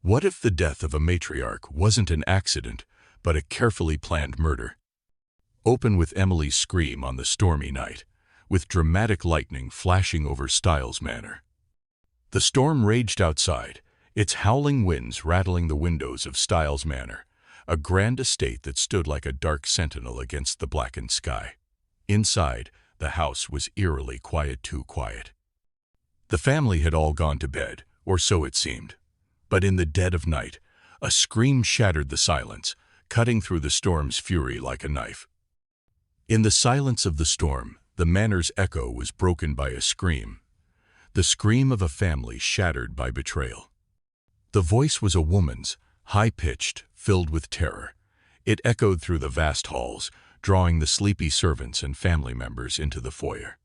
What if the death of a matriarch wasn't an accident, but a carefully planned murder? Open with Emily's scream on the stormy night, with dramatic lightning flashing over Styles Manor. The storm raged outside, its howling winds rattling the windows of Styles Manor, a grand estate that stood like a dark sentinel against the blackened sky. Inside, the house was eerily quiet, too quiet. The family had all gone to bed, or so it seemed. But in the dead of night, a scream shattered the silence, cutting through the storm's fury like a knife. In the silence of the storm, the manor's echo was broken by a scream, the scream of a family shattered by betrayal. The voice was a woman's, high-pitched, filled with terror. It echoed through the vast halls, drawing the sleepy servants and family members into the foyer.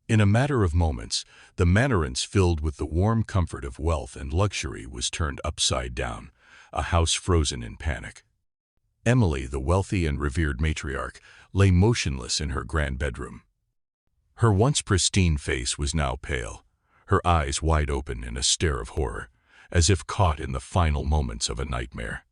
In a matter of moments, the manorance filled with the warm comfort of wealth and luxury was turned upside down, a house frozen in panic. Emily, the wealthy and revered matriarch, lay motionless in her grand bedroom. Her once pristine face was now pale, her eyes wide open in a stare of horror, as if caught in the final moments of a nightmare.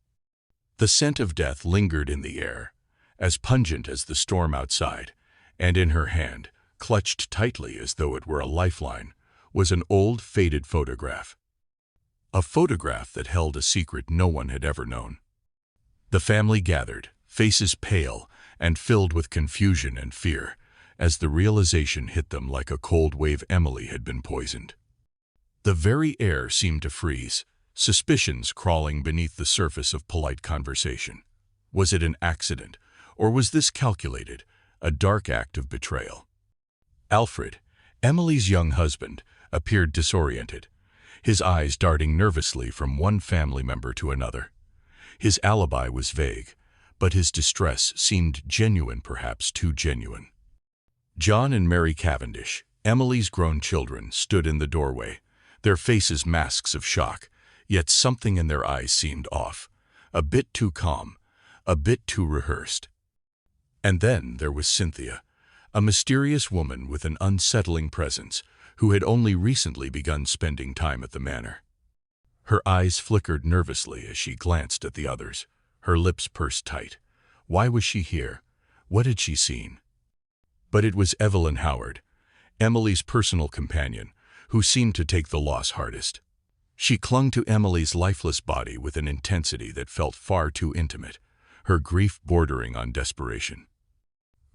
The scent of death lingered in the air, as pungent as the storm outside, and in her hand, clutched tightly as though it were a lifeline, was an old, faded photograph. A photograph that held a secret no one had ever known. The family gathered, faces pale and filled with confusion and fear, as the realization hit them like a cold wave. Emily had been poisoned. The very air seemed to freeze, suspicions crawling beneath the surface of polite conversation. Was it an accident, or was this calculated, a dark act of betrayal? Alfred, Emily's young husband, appeared disoriented, his eyes darting nervously from one family member to another. His alibi was vague, but his distress seemed genuine, perhaps too genuine. John and Mary Cavendish, Emily's grown children, stood in the doorway, their faces masks of shock, yet something in their eyes seemed off, a bit too calm, a bit too rehearsed. And then there was Cynthia, a mysterious woman with an unsettling presence who had only recently begun spending time at the manor. Her eyes flickered nervously as she glanced at the others, her lips pursed tight. Why was she here? What had she seen? But it was Evelyn Howard, Emily's personal companion, who seemed to take the loss hardest. She clung to Emily's lifeless body with an intensity that felt far too intimate, her grief bordering on desperation.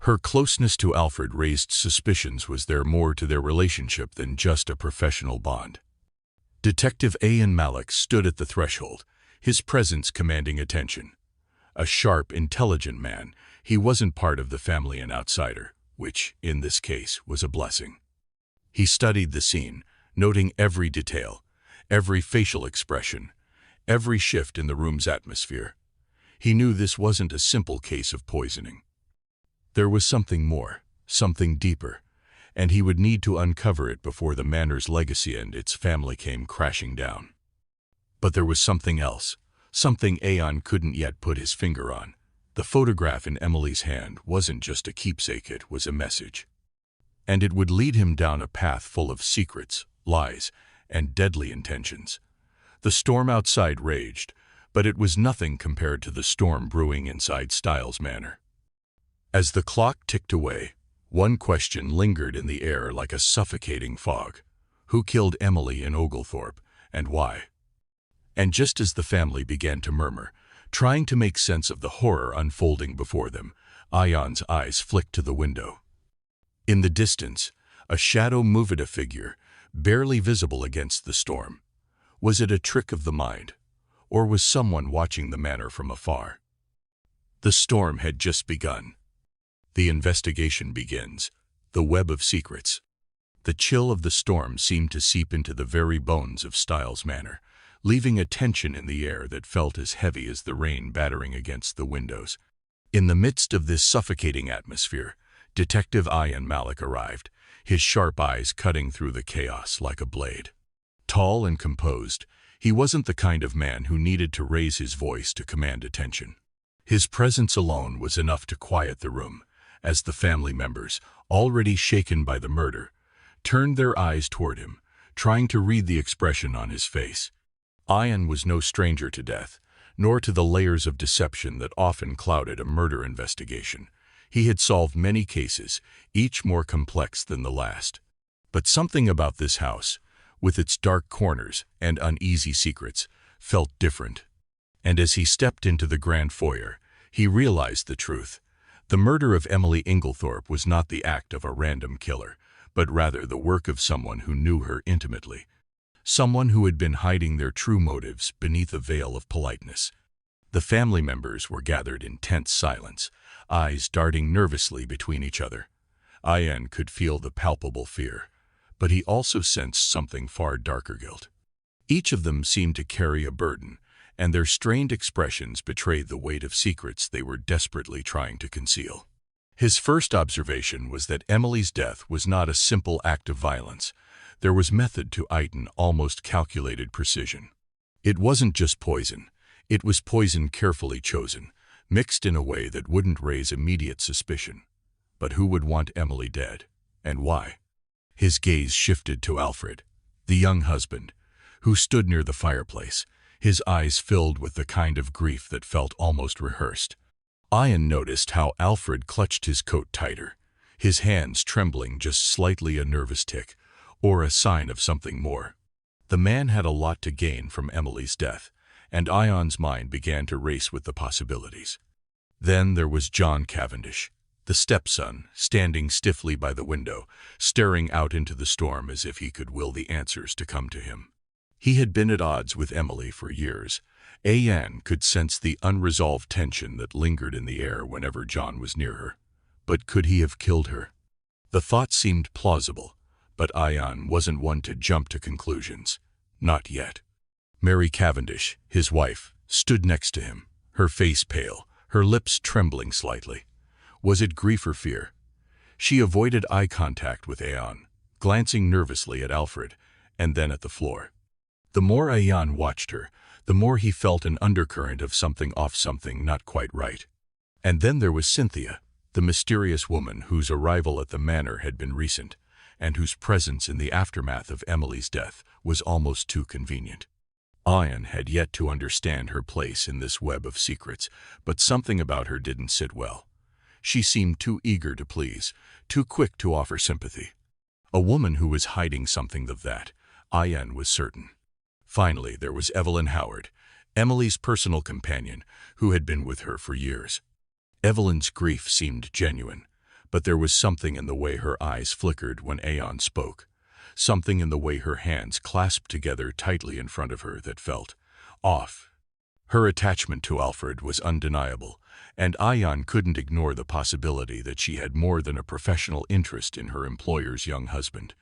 Her closeness to Alfred raised suspicions. Was there more to their relationship than just a professional bond? Detective Ayaan Malik stood at the threshold, his presence commanding attention. A sharp, intelligent man, he wasn't part of the family, an outsider, which, in this case, was a blessing. He studied the scene, noting every detail, every facial expression, every shift in the room's atmosphere. He knew this wasn't a simple case of poisoning. There was something more, something deeper, and he would need to uncover it before the manor's legacy and its family came crashing down. But there was something else, something Ayaan couldn't yet put his finger on. The photograph in Emily's hand wasn't just a keepsake, it was a message. And it would lead him down a path full of secrets, lies, and deadly intentions. The storm outside raged, but it was nothing compared to the storm brewing inside Styles Manor. As the clock ticked away, one question lingered in the air like a suffocating fog. Who killed Emily Inglethorp, and why? And just as the family began to murmur, trying to make sense of the horror unfolding before them, Ayaan's eyes flicked to the window. In the distance, a shadow moved, a figure, barely visible against the storm. Was it a trick of the mind, or was someone watching the manor from afar? The storm had just begun. The investigation begins, the web of secrets. The chill of the storm seemed to seep into the very bones of Styles Manor, leaving a tension in the air that felt as heavy as the rain battering against the windows. In the midst of this suffocating atmosphere, Detective Ayaan Malik arrived, his sharp eyes cutting through the chaos like a blade. Tall and composed, he wasn't the kind of man who needed to raise his voice to command attention. His presence alone was enough to quiet the room, as the family members, already shaken by the murder, turned their eyes toward him, trying to read the expression on his face. Ayaan was no stranger to death, nor to the layers of deception that often clouded a murder investigation. He had solved many cases, each more complex than the last. But something about this house, with its dark corners and uneasy secrets, felt different. And as he stepped into the grand foyer, he realized the truth. The murder of Emily Inglethorp was not the act of a random killer, but rather the work of someone who knew her intimately. Someone who had been hiding their true motives beneath a veil of politeness. The family members were gathered in tense silence, eyes darting nervously between each other. Ayaan could feel the palpable fear, but he also sensed something far darker: guilt. Each of them seemed to carry a burden, and their strained expressions betrayed the weight of secrets they were desperately trying to conceal. His first observation was that Emily's death was not a simple act of violence. There was method to Ayaan, almost calculated precision. It wasn't just poison. It was poison carefully chosen, mixed in a way that wouldn't raise immediate suspicion. But who would want Emily dead, and why? His gaze shifted to Alfred, the young husband, who stood near the fireplace, his eyes filled with the kind of grief that felt almost rehearsed. Ayaan noticed how Alfred clutched his coat tighter, his hands trembling just slightly, a nervous tick, or a sign of something more. The man had a lot to gain from Emily's death, and Ayaan's mind began to race with the possibilities. Then there was John Cavendish, the stepson, standing stiffly by the window, staring out into the storm as if he could will the answers to come to him. He had been at odds with Emily for years. Ayaan could sense the unresolved tension that lingered in the air whenever John was near her. But could he have killed her? The thought seemed plausible, but Ayaan wasn't one to jump to conclusions. Not yet. Mary Cavendish, his wife, stood next to him, her face pale, her lips trembling slightly. Was it grief or fear? She avoided eye contact with Ayaan, glancing nervously at Alfred, and then at the floor. The more Ayaan watched her, the more he felt an undercurrent of something off, something not quite right. And then there was Cynthia, the mysterious woman whose arrival at the manor had been recent, and whose presence in the aftermath of Emily's death was almost too convenient. Ayaan had yet to understand her place in this web of secrets, but something about her didn't sit well. She seemed too eager to please, too quick to offer sympathy. A woman who was hiding something of that, Ayaan was certain. Finally, there was Evelyn Howard, Emily's personal companion, who had been with her for years. Evelyn's grief seemed genuine, but there was something in the way her eyes flickered when Ayaan spoke, something in the way her hands clasped together tightly in front of her that felt off. Her attachment to Alfred was undeniable, and Ayaan couldn't ignore the possibility that she had more than a professional interest in her employer's young husband.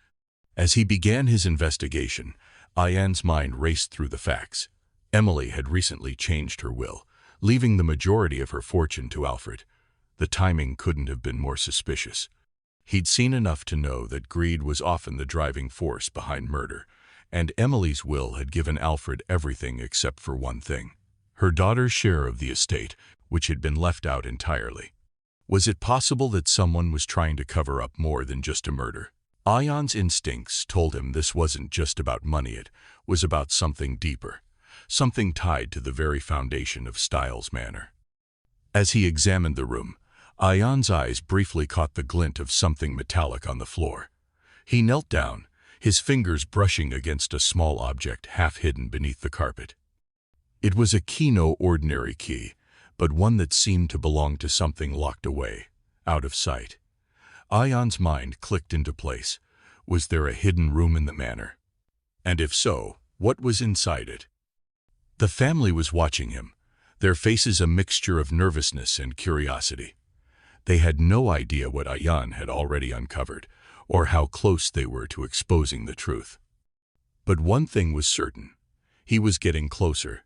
As he began his investigation, Ayaan's mind raced through the facts. Emily had recently changed her will, leaving the majority of her fortune to Alfred. The timing couldn't have been more suspicious. He'd seen enough to know that greed was often the driving force behind murder, and Emily's will had given Alfred everything except for one thing: her daughter's share of the estate, which had been left out entirely. Was it possible that someone was trying to cover up more than just a murder? Ayaan's instincts told him this wasn't just about money, it was about something deeper, something tied to the very foundation of Styles Manor. As he examined the room, Ayaan's eyes briefly caught the glint of something metallic on the floor. He knelt down, his fingers brushing against a small object half hidden beneath the carpet. It was a key, no ordinary key, but one that seemed to belong to something locked away, out of sight. Ayaan's mind clicked into place. Was there a hidden room in the manor? And if so, what was inside it? The family was watching him, their faces a mixture of nervousness and curiosity. They had no idea what Ayaan had already uncovered, or how close they were to exposing the truth. But one thing was certain: he was getting closer.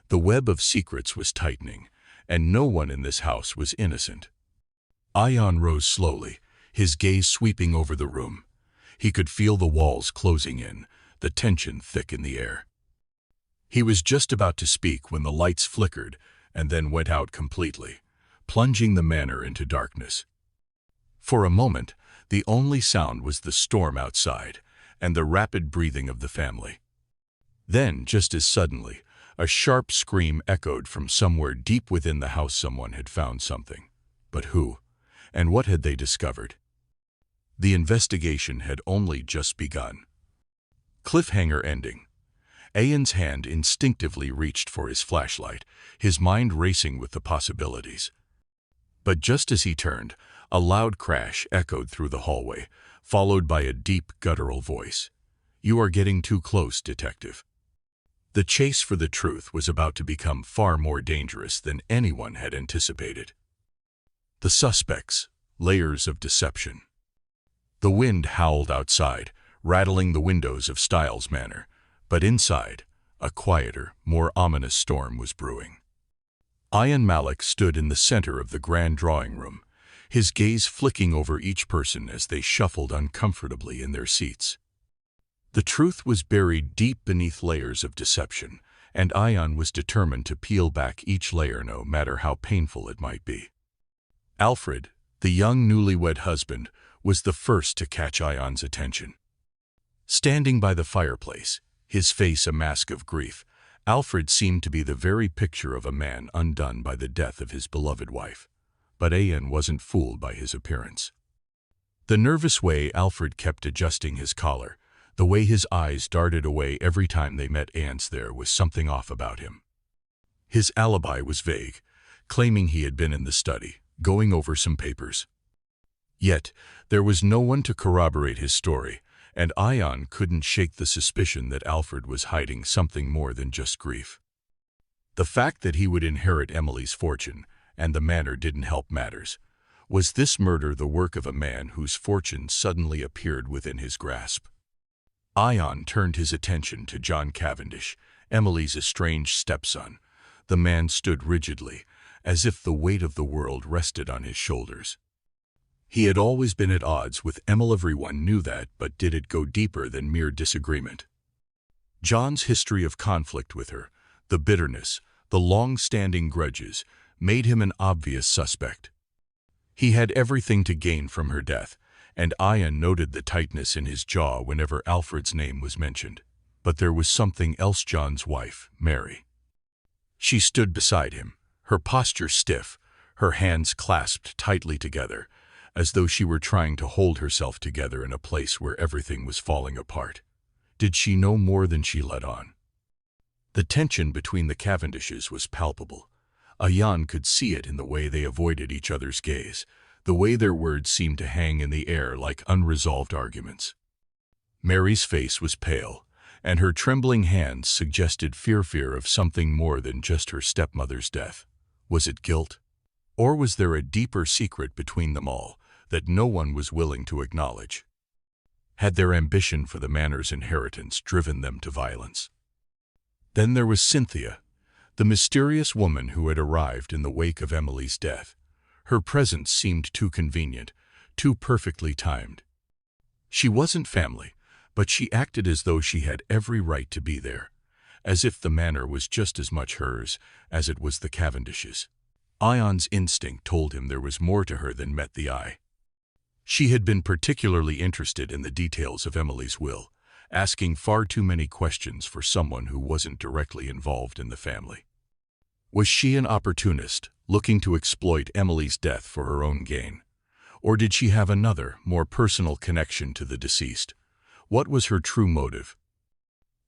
The web of secrets was tightening, and no one in this house was innocent. Ayaan rose slowly, his gaze sweeping over the room. He could feel the walls closing in, the tension thick in the air. He was just about to speak when the lights flickered and then went out completely, plunging the manor into darkness. For a moment, the only sound was the storm outside and the rapid breathing of the family. Then, just as suddenly, a sharp scream echoed from somewhere deep within the house. Someone had found something. But who? And what had they discovered? The investigation had only just begun. Cliffhanger ending. Ayaan's hand instinctively reached for his flashlight, his mind racing with the possibilities. But just as he turned, a loud crash echoed through the hallway, followed by a deep, guttural voice. "You are getting too close, Detective." The chase for the truth was about to become far more dangerous than anyone had anticipated. The suspects, layers of deception. The wind howled outside, rattling the windows of Styles Manor, but inside, a quieter, more ominous storm was brewing. Ayaan Malik stood in the center of the grand drawing room, his gaze flicking over each person as they shuffled uncomfortably in their seats. The truth was buried deep beneath layers of deception, and Ayaan was determined to peel back each layer no matter how painful it might be. Alfred, the young newlywed husband, was the first to catch Ayaan's attention. Standing by the fireplace, his face a mask of grief, Alfred seemed to be the very picture of a man undone by the death of his beloved wife. But Ayaan wasn't fooled by his appearance. The nervous way Alfred kept adjusting his collar, the way his eyes darted away every time they met Ayaan's, there was something off about him. His alibi was vague, claiming he had been in the study, going over some papers. Yet, there was no one to corroborate his story, and Ayaan couldn't shake the suspicion that Alfred was hiding something more than just grief. The fact that he would inherit Emily's fortune, and the manor didn't help matters. Was this murder the work of a man whose fortune suddenly appeared within his grasp? Ayaan turned his attention to John Cavendish, Emily's estranged stepson. The man stood rigidly, as if the weight of the world rested on his shoulders. He had always been at odds with Emily. Everyone knew that, but did it go deeper than mere disagreement? John's history of conflict with her, the bitterness, the long-standing grudges, made him an obvious suspect. He had everything to gain from her death, and Ayaan noted the tightness in his jaw whenever Alfred's name was mentioned. But there was something else. John's wife, Mary. She stood beside him, her posture stiff, her hands clasped tightly together, as though she were trying to hold herself together in a place where everything was falling apart. Did she know more than she let on? The tension between the Cavendishes was palpable. Ayaan could see it in the way they avoided each other's gaze, the way their words seemed to hang in the air like unresolved arguments. Mary's face was pale, and her trembling hands suggested fear of something more than just her stepmother's death. Was it guilt? Or was there a deeper secret between them all that no one was willing to acknowledge? Had their ambition for the manor's inheritance driven them to violence? Then there was Cynthia, the mysterious woman who had arrived in the wake of Emily's death. Her presence seemed too convenient, too perfectly timed. She wasn't family, but she acted as though she had every right to be there, as if the manor was just as much hers as it was the Cavendishes'. Ayaan's instinct told him there was more to her than met the eye. She had been particularly interested in the details of Emily's will, asking far too many questions for someone who wasn't directly involved in the family. Was she an opportunist, looking to exploit Emily's death for her own gain? Or did she have another, more personal connection to the deceased? What was her true motive?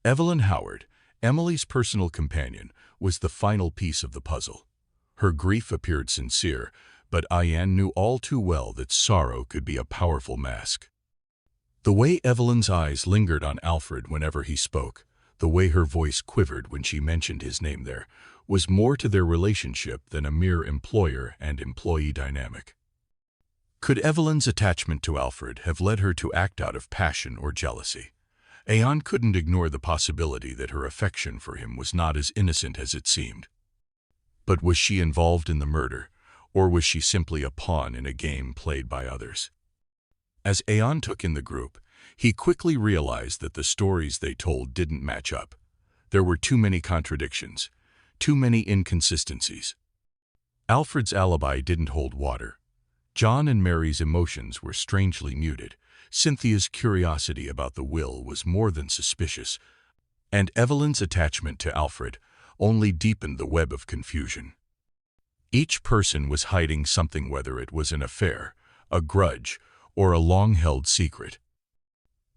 Evelyn Howard, Emily's personal companion, was the final piece of the puzzle. Her grief appeared sincere, but Ayaan knew all too well that sorrow could be a powerful mask. The way Evelyn's eyes lingered on Alfred whenever he spoke, the way her voice quivered when she mentioned his name there, was more to their relationship than a mere employer and employee dynamic. Could Evelyn's attachment to Alfred have led her to act out of passion or jealousy? Ayaan couldn't ignore the possibility that her affection for him was not as innocent as it seemed. But was she involved in the murder, or was she simply a pawn in a game played by others? As Ayaan took in the group, he quickly realized that the stories they told didn't match up. There were too many contradictions, too many inconsistencies. Alfred's alibi didn't hold water. John and Mary's emotions were strangely muted. Cynthia's curiosity about the will was more than suspicious. And Evelyn's attachment to Alfred only deepened the web of confusion. Each person was hiding something, whether it was an affair, a grudge, or a long-held secret.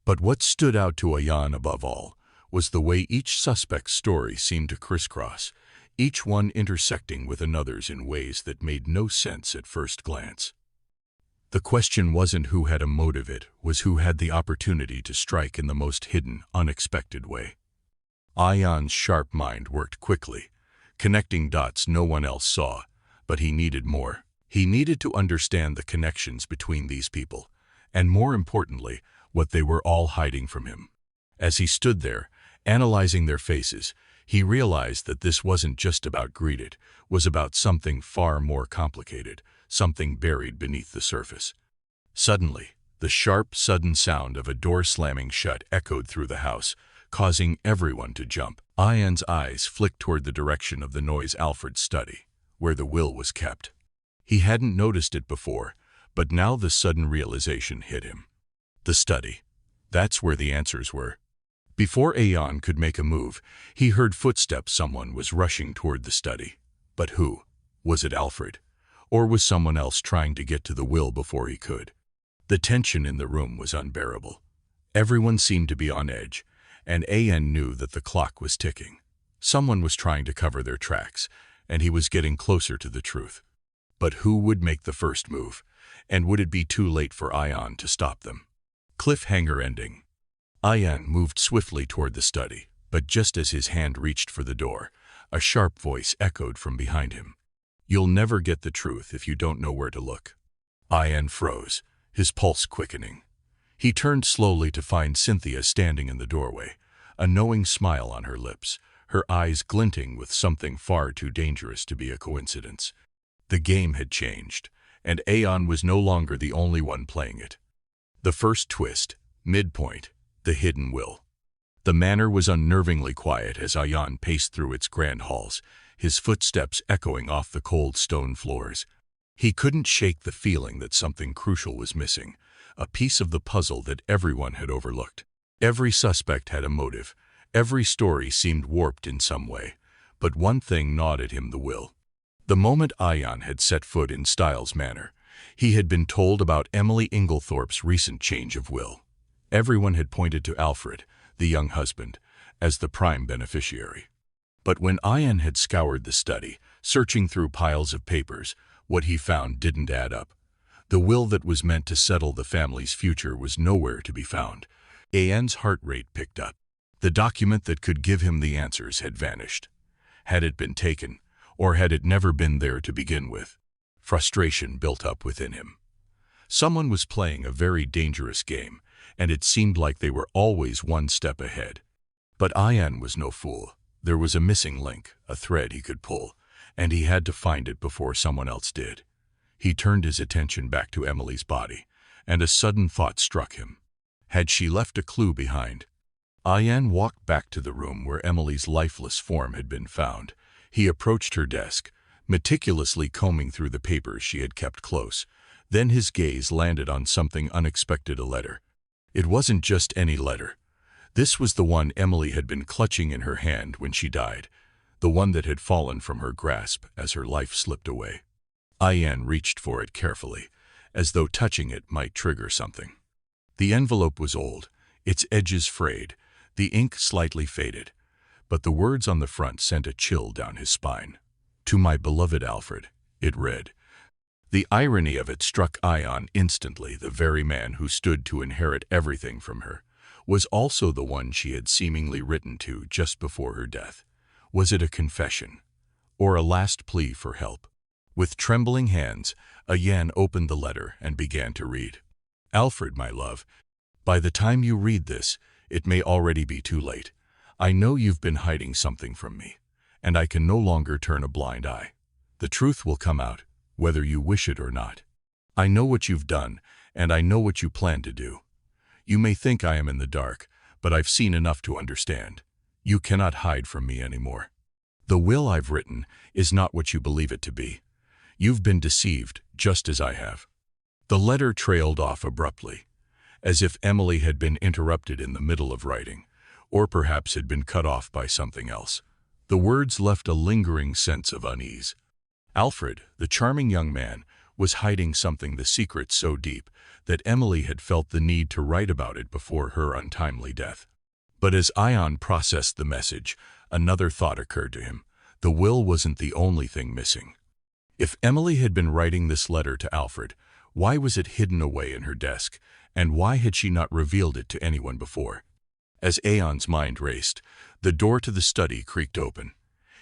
But what stood out to Ayaan above all was the way each suspect's story seemed to crisscross, each one intersecting with another's in ways that made no sense at first glance. The question wasn't who had a motive, it was who had the opportunity to strike in the most hidden, unexpected way. Ayaan's sharp mind worked quickly, connecting dots no one else saw, but he needed more. He needed to understand the connections between these people, and more importantly, what they were all hiding from him. As he stood there, analyzing their faces, he realized that this wasn't just about greed, it was about something far more complicated, something buried beneath the surface. Suddenly, the sharp, sudden sound of a door slamming shut echoed through the house, causing everyone to jump. Ayaan's eyes flicked toward the direction of the noise, Alfred's study, where the will was kept. He hadn't noticed it before, but now the sudden realization hit him. The study. That's where the answers were. Before Ayaan could make a move, he heard footsteps. Someone was rushing toward the study. But who? Was it Alfred? Or was someone else trying to get to the will before he could? The tension in the room was unbearable. Everyone seemed to be on edge, and Ayaan knew that the clock was ticking. Someone was trying to cover their tracks, and he was getting closer to the truth. But who would make the first move, and would it be too late for Ayaan to stop them? Cliffhanger ending. Ayaan moved swiftly toward the study, but just as his hand reached for the door, a sharp voice echoed from behind him. "You'll never get the truth if you don't know where to look." Ayaan froze, his pulse quickening. He turned slowly to find Cynthia standing in the doorway, a knowing smile on her lips, her eyes glinting with something far too dangerous to be a coincidence. The game had changed, and Ayaan was no longer the only one playing it. The first twist, midpoint, the hidden will. The manor was unnervingly quiet as Ayaan paced through its grand halls, his footsteps echoing off the cold stone floors. He couldn't shake the feeling that something crucial was missing, a piece of the puzzle that everyone had overlooked. Every suspect had a motive, every story seemed warped in some way, but one thing gnawed at him: the will. The moment Ayaan had set foot in Styles Manor, he had been told about Emily Inglethorp's recent change of will. Everyone had pointed to Alfred, the young husband, as the prime beneficiary. But when Ayaan had scoured the study, searching through piles of papers, what he found didn't add up. The will that was meant to settle the family's future was nowhere to be found. Ayaan's heart rate picked up. The document that could give him the answers had vanished. Had it been taken, or had it never been there to begin with? Frustration built up within him. Someone was playing a very dangerous game, and it seemed like they were always one step ahead. But Ayaan was no fool. There was a missing link, a thread he could pull, and he had to find it before someone else did. He turned his attention back to Emily's body, and a sudden thought struck him. Had she left a clue behind? Ayaan walked back to the room where Emily's lifeless form had been found. He approached her desk, meticulously combing through the papers she had kept close. Then his gaze landed on something unexpected: a letter. It wasn't just any letter. This was the one Emily had been clutching in her hand when she died, the one that had fallen from her grasp as her life slipped away. Ayaan reached for it carefully, as though touching it might trigger something. The envelope was old, its edges frayed, the ink slightly faded, but the words on the front sent a chill down his spine. "To my beloved Alfred," it read. The irony of it struck Ayaan instantly. The very man who stood to inherit everything from her was also the one she had seemingly written to just before her death. Was it a confession, or a last plea for help? With trembling hands, Ayaan opened the letter and began to read. "Alfred, my love, by the time you read this, it may already be too late. I know you've been hiding something from me, and I can no longer turn a blind eye. The truth will come out, whether you wish it or not. I know what you've done, and I know what you plan to do. You may think I am in the dark, but I've seen enough to understand. You cannot hide from me anymore. The will I've written is not what you believe it to be. You've been deceived, just as I have." The letter trailed off abruptly, as if Emily had been interrupted in the middle of writing, or perhaps had been cut off by something else. The words left a lingering sense of unease. Alfred, the charming young man, was hiding something, the secret so deep that Emily had felt the need to write about it before her untimely death. But as Ayaan processed the message, another thought occurred to him. The will wasn't the only thing missing. If Emily had been writing this letter to Alfred, why was it hidden away in her desk, and why had she not revealed it to anyone before? As Ayaan's mind raced, the door to the study creaked open.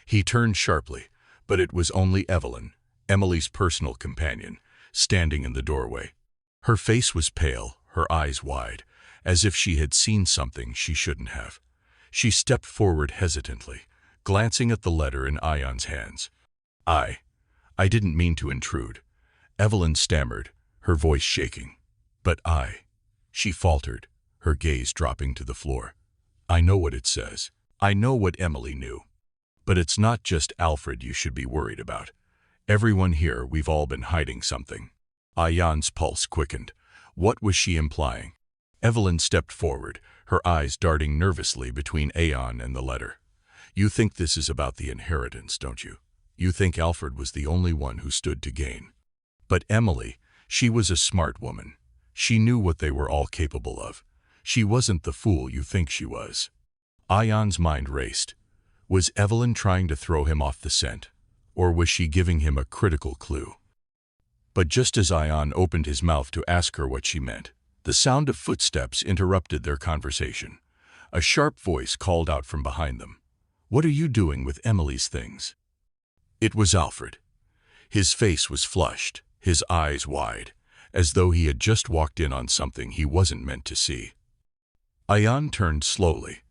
He turned sharply, but it was only Evelyn, Emily's personal companion, standing in the doorway. Her face was pale, her eyes wide, as if she had seen something she shouldn't have. She stepped forward hesitantly, glancing at the letter in Ayaan's hands. I didn't mean to intrude," Evelyn stammered, her voice shaking. "But she faltered, her gaze dropping to the floor. "I know what it says. I know what Emily knew. But it's not just Alfred you should be worried about. Everyone here, we've all been hiding something." Ayaan's pulse quickened. What was she implying? Evelyn stepped forward, her eyes darting nervously between Ayaan and the letter. "You think this is about the inheritance, don't you? You think Alfred was the only one who stood to gain. But Emily, she was a smart woman. She knew what they were all capable of. She wasn't the fool you think she was." Ayaan's mind raced. Was Evelyn trying to throw him off the scent, or was she giving him a critical clue? But just as Ayaan opened his mouth to ask her what she meant, the sound of footsteps interrupted their conversation. A sharp voice called out from behind them. "What are you doing with Emily's things?" It was Alfred. His face was flushed, his eyes wide, as though he had just walked in on something he wasn't meant to see. Ayaan turned slowly,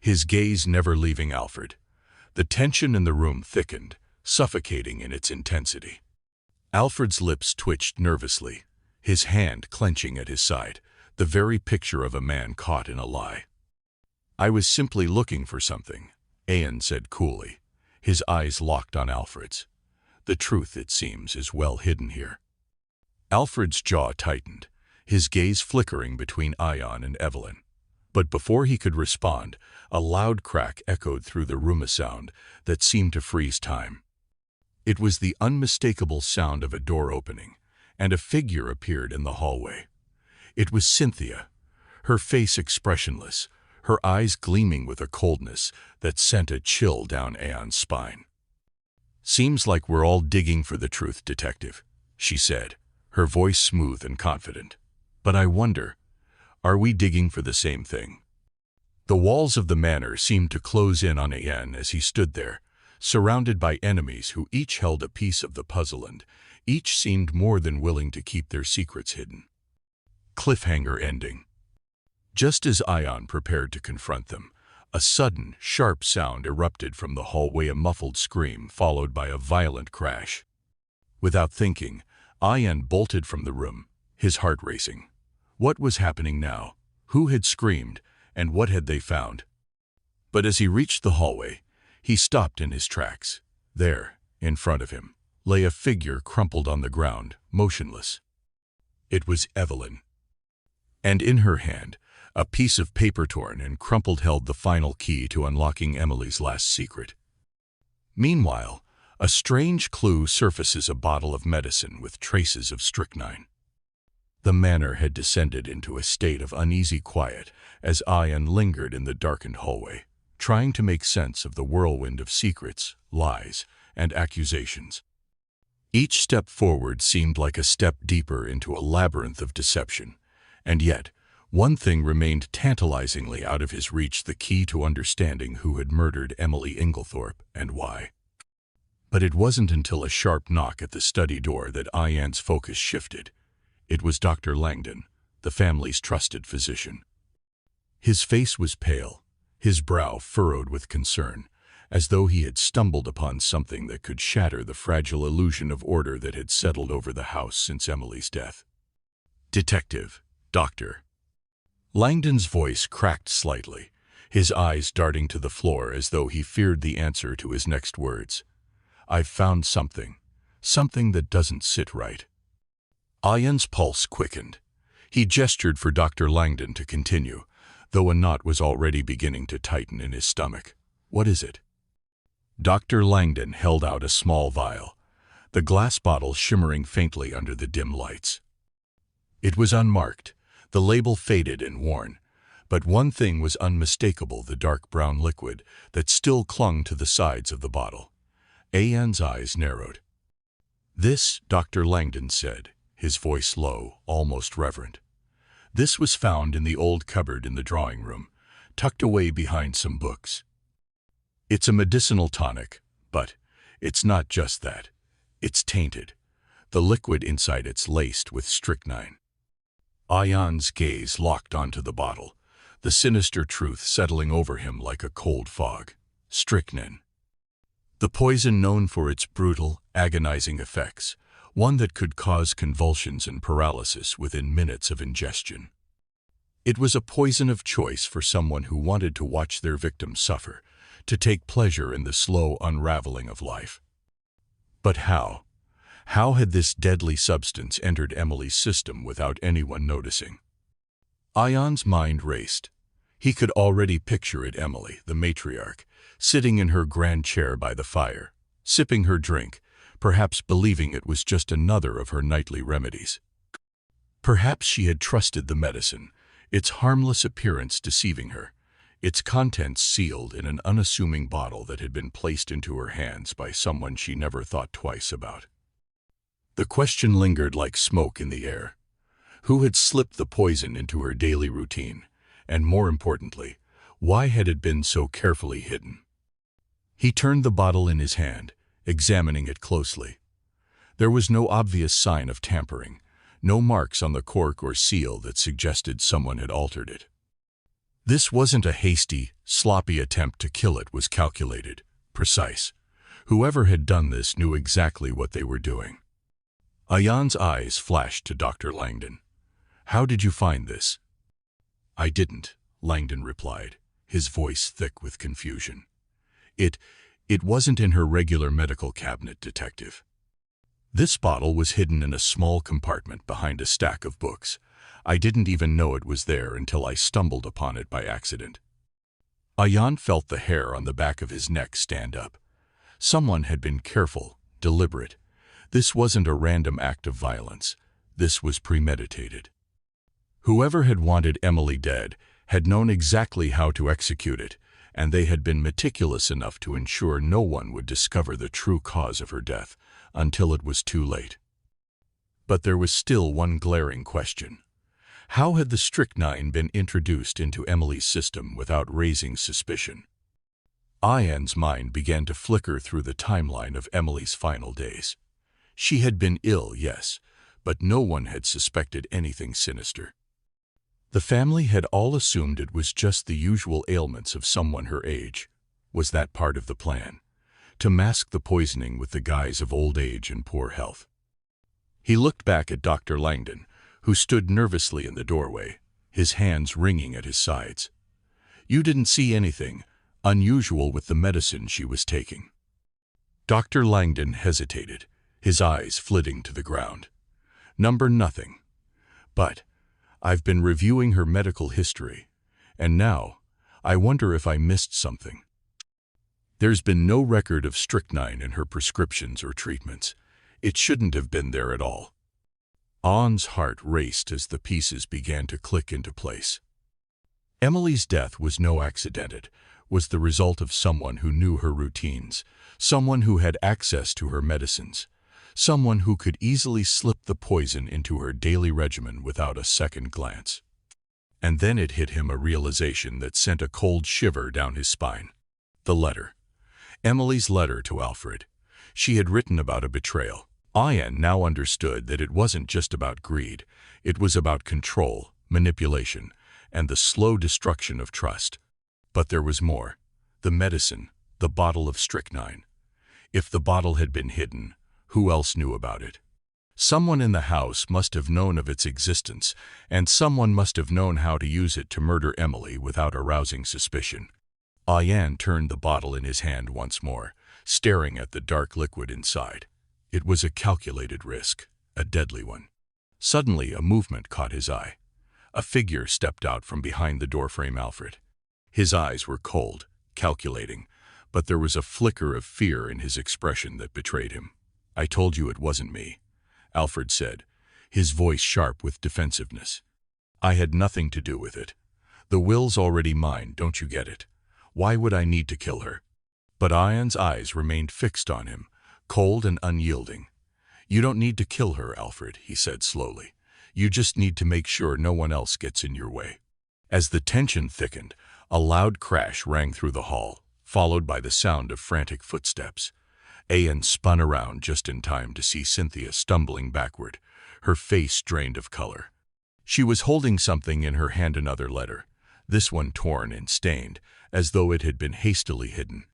his gaze never leaving Alfred. The tension in the room thickened, suffocating in its intensity. Alfred's lips twitched nervously, his hand clenching at his side, the very picture of a man caught in a lie. "I was simply looking for something," Ayaan said coolly, his eyes locked on Alfred's. "The truth, it seems, is well hidden here." Alfred's jaw tightened, his gaze flickering between Ayaan and Evelyn. But before he could respond, a loud crack echoed through the room, a sound that seemed to freeze time. It was the unmistakable sound of a door opening, and a figure appeared in the hallway. It was Cynthia, her face expressionless, her eyes gleaming with a coldness that sent a chill down Ayaan's spine. "Seems like we're all digging for the truth, Detective," she said, her voice smooth and confident. "But I wonder, are we digging for the same thing?" The walls of the manor seemed to close in on Ayaan as he stood there, surrounded by enemies who each held a piece of the puzzle and each seemed more than willing to keep their secrets hidden. Cliffhanger ending. Just as Ayaan prepared to confront them, a sudden, sharp sound erupted from the hallway, a muffled scream followed by a violent crash. Without thinking, Ayaan bolted from the room, his heart racing. What was happening now? Who had screamed, and what had they found? But as he reached the hallway, he stopped in his tracks. There, in front of him, lay a figure crumpled on the ground, motionless. It was Evelyn. And in her hand, a piece of paper torn and crumpled held the final key to unlocking Emily's last secret. Meanwhile, a strange clue surfaces: a bottle of medicine with traces of strychnine. The manor had descended into a state of uneasy quiet as Ayaan lingered in the darkened hallway, trying to make sense of the whirlwind of secrets, lies, and accusations. Each step forward seemed like a step deeper into a labyrinth of deception, and yet, one thing remained tantalizingly out of his reach: the key to understanding who had murdered Emily Inglethorp and why. But it wasn't until a sharp knock at the study door that Ayaan's focus shifted. It was Dr. Langdon, the family's trusted physician. His face was pale, his brow furrowed with concern, as though he had stumbled upon something that could shatter the fragile illusion of order that had settled over the house since Emily's death. "Detective, Doctor." Langdon's voice cracked slightly, his eyes darting to the floor as though he feared the answer to his next words. "I've found something that doesn't sit right." Ayaan's pulse quickened. He gestured for Dr. Langdon to continue, though a knot was already beginning to tighten in his stomach. "What is it?" Dr. Langdon held out a small vial, the glass bottle shimmering faintly under the dim lights. It was unmarked, the label faded and worn, but one thing was unmistakable: the dark brown liquid that still clung to the sides of the bottle. Ayaan's eyes narrowed. "This," Dr. Langdon said, his voice low, almost reverent. "This was found in the old cupboard in the drawing room, tucked away behind some books. It's a medicinal tonic, but it's not just that. It's tainted. The liquid inside it's laced with strychnine." Ayaan's gaze locked onto the bottle, the sinister truth settling over him like a cold fog. Strychnine. The poison known for its brutal, agonizing effects, one that could cause convulsions and paralysis within minutes of ingestion. It was a poison of choice for someone who wanted to watch their victim suffer, to take pleasure in the slow unraveling of life. But how? How had this deadly substance entered Emily's system without anyone noticing? Ayaan's mind raced. He could already picture it: Emily, the matriarch, sitting in her grand chair by the fire, sipping her drink, perhaps believing it was just another of her nightly remedies. Perhaps she had trusted the medicine, its harmless appearance deceiving her, its contents sealed in an unassuming bottle that had been placed into her hands by someone she never thought twice about. The question lingered like smoke in the air. Who had slipped the poison into her daily routine? And more importantly, why had it been so carefully hidden? He turned the bottle in his hand, examining it closely. There was no obvious sign of tampering, no marks on the cork or seal that suggested someone had altered it. This wasn't a hasty, sloppy attempt to kill. It was calculated, precise. Whoever had done this knew exactly what they were doing. Ayaan's eyes flashed to Dr. Langdon. "How did you find this?" "I didn't," Langdon replied, his voice thick with confusion. It wasn't in her regular medical cabinet, Detective. This bottle was hidden in a small compartment behind a stack of books. I didn't even know it was there until I stumbled upon it by accident." Ayaan felt the hair on the back of his neck stand up. Someone had been careful, deliberate. This wasn't a random act of violence. This was premeditated. Whoever had wanted Emily dead had known exactly how to execute it, and they had been meticulous enough to ensure no one would discover the true cause of her death until it was too late. But there was still one glaring question. How had the strychnine been introduced into Emily's system without raising suspicion? Ayaan's mind began to flicker through the timeline of Emily's final days. She had been ill, yes, but no one had suspected anything sinister. The family had all assumed it was just the usual ailments of someone her age. Was that part of the plan? To mask the poisoning with the guise of old age and poor health? He looked back at Dr. Langdon, who stood nervously in the doorway, his hands wringing at his sides. "You didn't see anything unusual with the medicine she was taking?" Dr. Langdon hesitated, his eyes flitting to the ground. Nothing. But I've been reviewing her medical history, and now I wonder if I missed something. There's been no record of strychnine in her prescriptions or treatments. It shouldn't have been there at all. Ayaan's heart raced as the pieces began to click into place. Emily's death was no accident. It was the result of someone who knew her routines, someone who had access to her medicines, someone who could easily slip the poison into her daily regimen without a second glance. And then it hit him, a realization that sent a cold shiver down his spine. The letter. Emily's letter to Alfred. She had written about a betrayal. Ayaan now understood that it wasn't just about greed. It was about control, manipulation, and the slow destruction of trust. But there was more. The medicine, the bottle of strychnine. If the bottle had been hidden, who else knew about it? Someone in the house must have known of its existence, and someone must have known how to use it to murder Emily without arousing suspicion. Ayaan turned the bottle in his hand once more, staring at the dark liquid inside. It was a calculated risk, a deadly one. Suddenly, a movement caught his eye. A figure stepped out from behind the doorframe Alfred. His eyes were cold, calculating, but there was a flicker of fear in his expression that betrayed him. "I told you it wasn't me," Alfred said, his voice sharp with defensiveness. "I had nothing to do with it. The will's already mine, don't you get it? Why would I need to kill her?" But Ayaan's eyes remained fixed on him, cold and unyielding. "You don't need to kill her, Alfred," he said slowly. "You just need to make sure no one else gets in your way." As the tension thickened, a loud crash rang through the hall, followed by the sound of frantic footsteps. Ayaan spun around just in time to see Cynthia stumbling backward, her face drained of color. She was holding something in her hand, another letter, this one torn and stained, as though it had been hastily hidden.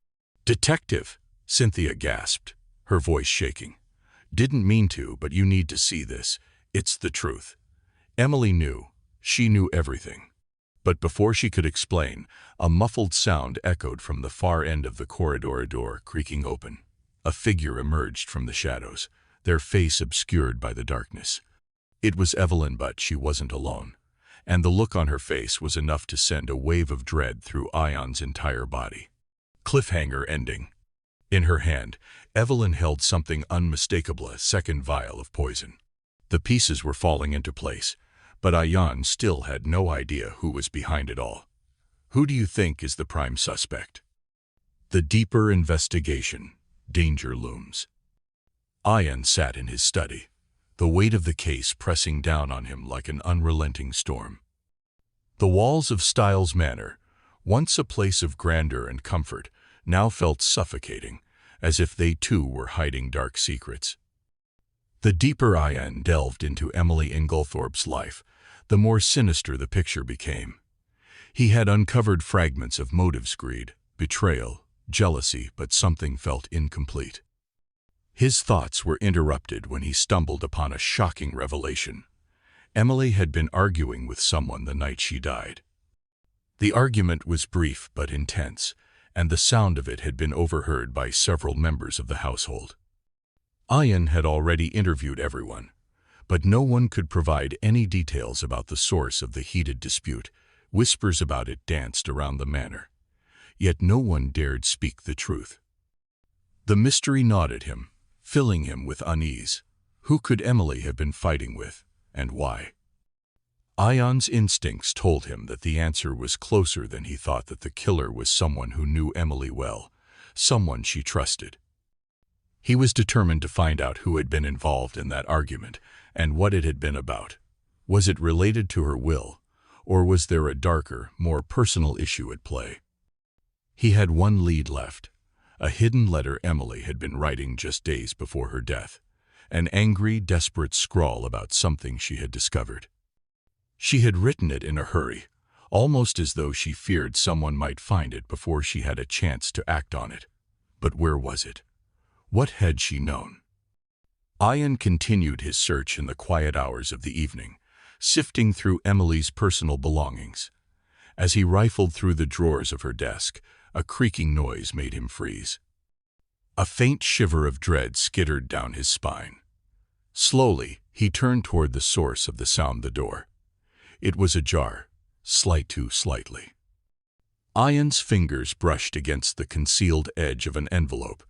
"Detective," Cynthia gasped, her voice shaking. "Didn't mean to, but you need to see this. It's the truth." Emily knew. She knew everything. But before she could explain, a muffled sound echoed from the far end of the corridor, a door creaking open. A figure emerged from the shadows, their face obscured by the darkness. It was Evelyn, but she wasn't alone, and the look on her face was enough to send a wave of dread through Ayaan's entire body. Cliffhanger ending. In her hand, Evelyn held something unmistakable, a second vial of poison. The pieces were falling into place, but Ayaan still had no idea who was behind it all. Who do you think is the prime suspect? The deeper investigation. Danger looms. Ayaan sat in his study, the weight of the case pressing down on him like an unrelenting storm. The walls of Styles Manor, once a place of grandeur and comfort, now felt suffocating, as if they too were hiding dark secrets. The deeper Ayaan delved into Emily Inglethorp's life, the more sinister the picture became. He had uncovered fragments of motives, greed, betrayal, jealousy, but something felt incomplete. His thoughts were interrupted when he stumbled upon a shocking revelation. Emily had been arguing with someone the night she died. The argument was brief but intense, and the sound of it had been overheard by several members of the household. Ayaan had already interviewed everyone, but no one could provide any details about the source of the heated dispute. Whispers about it danced around the manor, yet no one dared speak the truth. The mystery gnawed at him, filling him with unease. Who could Emily have been fighting with, and why? Ayaan's instincts told him that the answer was closer than he thought, that the killer was someone who knew Emily well, someone she trusted. He was determined to find out who had been involved in that argument and what it had been about. Was it related to her will, or was there a darker, more personal issue at play? He had one lead left, a hidden letter Emily had been writing just days before her death, an angry, desperate scrawl about something she had discovered. She had written it in a hurry, almost as though she feared someone might find it before she had a chance to act on it. But where was it? What had she known? Ayaan continued his search in the quiet hours of the evening, sifting through Emily's personal belongings. As he rifled through the drawers of her desk, a creaking noise made him freeze. A faint shiver of dread skittered down his spine. Slowly, he turned toward the source of the sound, the door. It was ajar, too slightly. Ayaan's fingers brushed against the concealed edge of an envelope,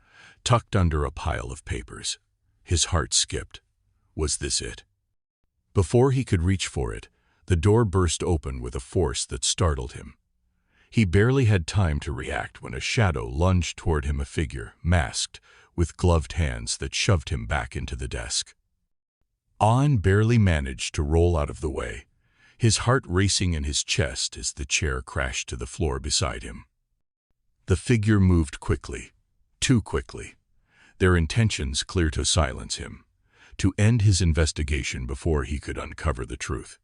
tucked under a pile of papers. His heart skipped. Was this it? Before he could reach for it, the door burst open with a force that startled him. He barely had time to react when a shadow lunged toward him, a figure, masked, with gloved hands that shoved him back into the desk. Ayaan barely managed to roll out of the way, his heart racing in his chest as the chair crashed to the floor beside him. The figure moved quickly, too quickly, their intentions clear to silence him, to end his investigation before he could uncover the truth.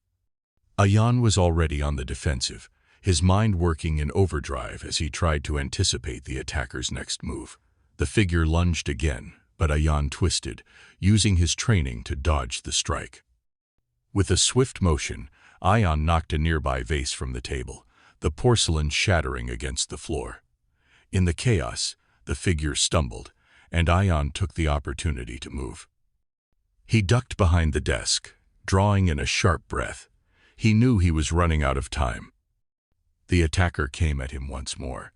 Ayaan was already on the defensive, his mind working in overdrive as he tried to anticipate the attacker's next move. The figure lunged again, but Ayaan twisted, using his training to dodge the strike. With a swift motion, Ayaan knocked a nearby vase from the table, the porcelain shattering against the floor. In the chaos, the figure stumbled, and Ayaan took the opportunity to move. He ducked behind the desk, drawing in a sharp breath, He knew he was running out of time. The attacker came at him once more,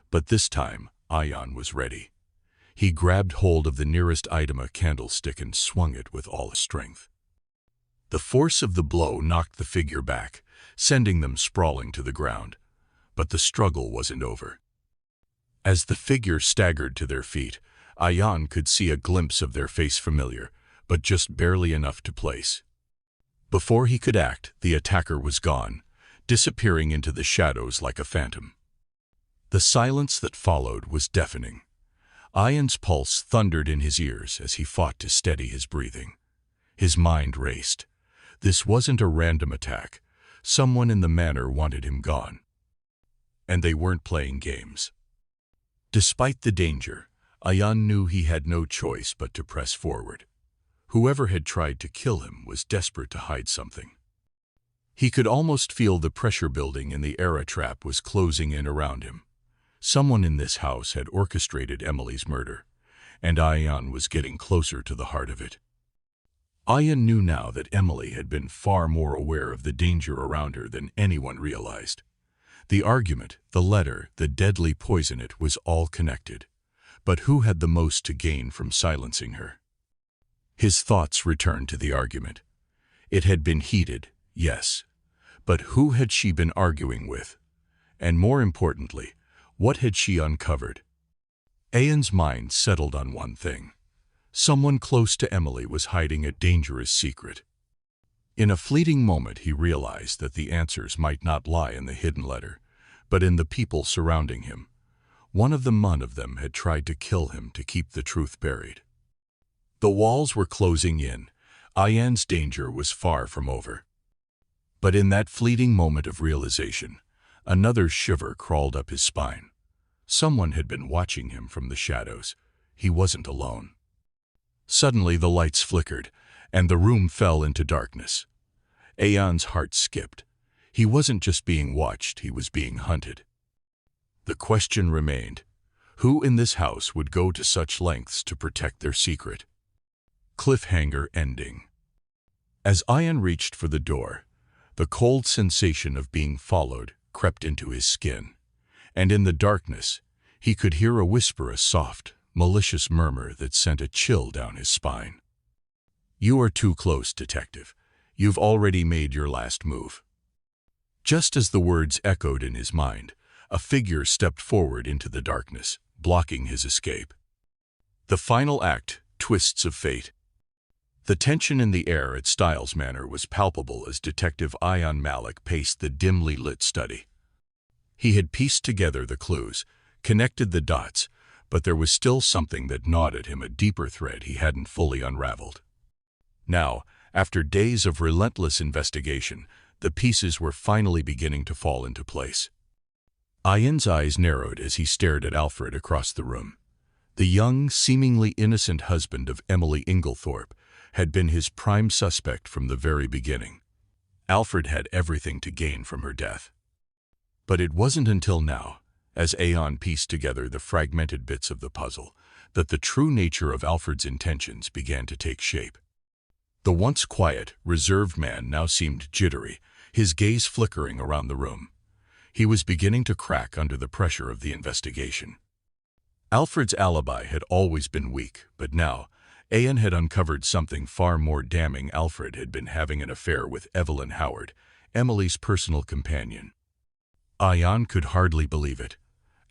but this time Ayaan was ready. He grabbed hold of the nearest item, a candlestick, and swung it with all his strength. The force of the blow knocked the figure back, sending them sprawling to the ground. But the struggle wasn't over. As the figure staggered to their feet, Ayaan could see a glimpse of their face, familiar, but just barely enough to place. Before he could act, the attacker was gone, disappearing into the shadows like a phantom. The silence that followed was deafening. Ayaan's pulse thundered in his ears as he fought to steady his breathing. His mind raced. This wasn't a random attack. Someone in the manor wanted him gone. And they weren't playing games. Despite the danger, Ayaan knew he had no choice but to press forward. Whoever had tried to kill him was desperate to hide something. He could almost feel the pressure building, and the era trap was closing in around him. Someone in this house had orchestrated Emily's murder, and Ayaan was getting closer to the heart of it. Ayaan knew now that Emily had been far more aware of the danger around her than anyone realized. The argument, the letter, the deadly poison, it was all connected. But who had the most to gain from silencing her? His thoughts returned to the argument. It had been heated, yes. But who had she been arguing with? And more importantly, what had she uncovered? Ayaan's mind settled on one thing. Someone close to Emily was hiding a dangerous secret. In a fleeting moment, he realized that the answers might not lie in the hidden letter, but in the people surrounding him. One of them had tried to kill him to keep the truth buried. The walls were closing in. Ayaan's danger was far from over. But in that fleeting moment of realization, another shiver crawled up his spine. Someone had been watching him from the shadows. He wasn't alone. Suddenly the lights flickered, and the room fell into darkness. Ayaan's heart skipped. He wasn't just being watched, he was being hunted. The question remained, who in this house would go to such lengths to protect their secret? Cliffhanger ending. As Ayaan reached for the door, the cold sensation of being followed crept into his skin, and in the darkness, he could hear a whisper, a soft, malicious murmur that sent a chill down his spine. "You are too close, detective. You've already made your last move." Just as the words echoed in his mind, a figure stepped forward into the darkness, blocking his escape. The final act, twists of fate. The tension in the air at Styles Manor was palpable as Detective Ayaan Malik paced the dimly lit study. He had pieced together the clues, connected the dots, but there was still something that gnawed at him, a deeper thread he hadn't fully unraveled. Now, after days of relentless investigation, the pieces were finally beginning to fall into place. Ayaan's eyes narrowed as he stared at Alfred across the room. The young, seemingly innocent husband of Emily Inglethorp had been his prime suspect from the very beginning. Alfred had everything to gain from her death. But it wasn't until now, as Ayaan pieced together the fragmented bits of the puzzle, that the true nature of Alfred's intentions began to take shape. The once quiet, reserved man now seemed jittery, his gaze flickering around the room. He was beginning to crack under the pressure of the investigation. Alfred's alibi had always been weak, but now, Ayaan had uncovered something far more damning. Alfred had been having an affair with Evelyn Howard, Emily's personal companion. Ayaan could hardly believe it.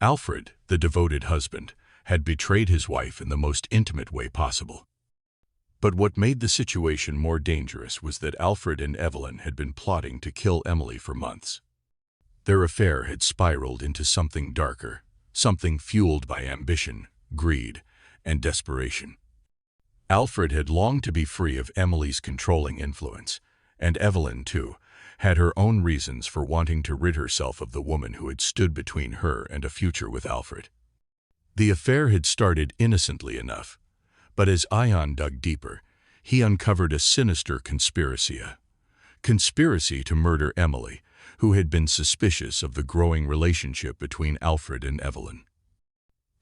Alfred, the devoted husband, had betrayed his wife in the most intimate way possible. But what made the situation more dangerous was that Alfred and Evelyn had been plotting to kill Emily for months. Their affair had spiraled into something darker, something fueled by ambition, greed, and desperation. Alfred had longed to be free of Emily's controlling influence, and Evelyn, too, had her own reasons for wanting to rid herself of the woman who had stood between her and a future with Alfred. The affair had started innocently enough, but as Ayaan dug deeper, he uncovered a sinister conspiracy to murder Emily, who had been suspicious of the growing relationship between Alfred and Evelyn.